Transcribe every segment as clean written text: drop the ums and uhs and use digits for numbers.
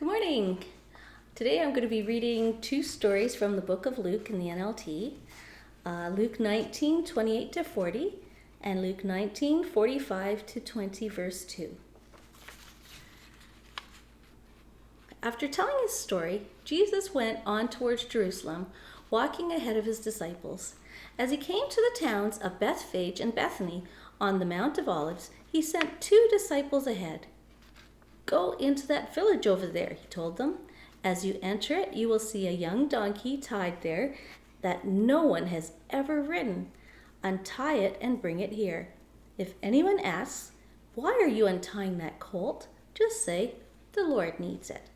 Good morning. Today I'm going to be reading two stories from the book of Luke in the NLT. Luke 19:28-40 and Luke 19:45-20 verse 2. After telling his story, Jesus went on towards Jerusalem, walking ahead of his disciples. As he came to the towns of Bethphage and Bethany on the Mount of Olives, he sent two disciples ahead. "Go into that village over there," he told them. "As you enter it, you will see a young donkey tied there that no one has ever ridden. Untie it and bring it here. If anyone asks, 'Why are you untying that colt?' just say, 'The Lord needs it.'"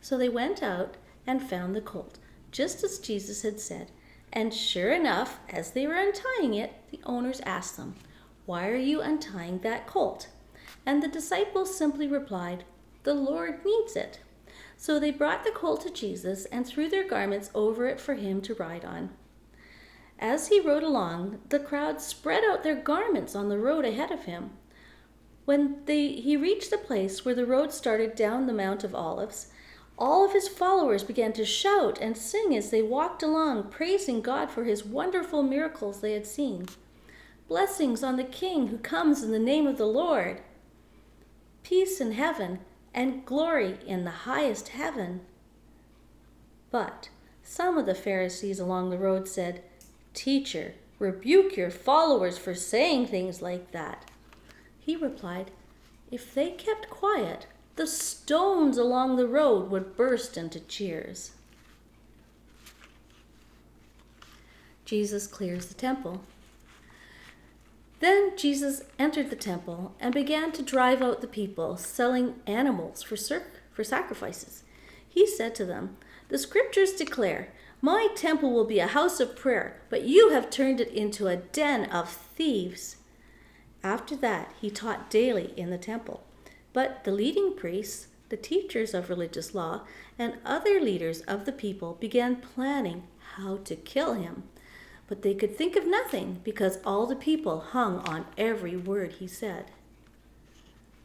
So they went out and found the colt, just as Jesus had said. And sure enough, as they were untying it, the owners asked them, "Why are you untying that colt?" And the disciples simply replied, "The Lord needs it." So they brought the colt to Jesus and threw their garments over it for him to ride on. As he rode along, the crowd spread out their garments on the road ahead of him. When he reached the place where the road started down the Mount of Olives, all of his followers began to shout and sing as they walked along, praising God for his wonderful miracles they had seen. "Blessings on the King who comes in the name of the Lord. Peace in heaven and glory in the highest heaven." But some of the Pharisees along the road said, "Teacher, rebuke your followers for saying things like that." He replied, "If they kept quiet, the stones along the road would burst into cheers." Jesus clears the temple. Then Jesus entered the temple and began to drive out the people selling animals for sacrifices. He said to them, "The scriptures declare, 'My temple will be a house of prayer,' but you have turned it into a den of thieves." After that, he taught daily in the temple. But the leading priests, the teachers of religious law, and other leaders of the people began planning how to kill him. But they could think of nothing because all the people hung on every word he said.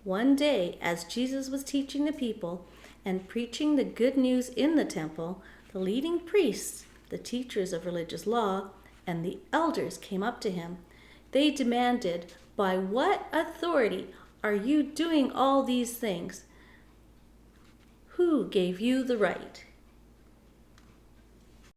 One day, as Jesus was teaching the people and preaching the good news in the temple, the leading priests, the teachers of religious law, and the elders came up to him. They demanded, "By what authority are you doing all these things? Who gave you the right?"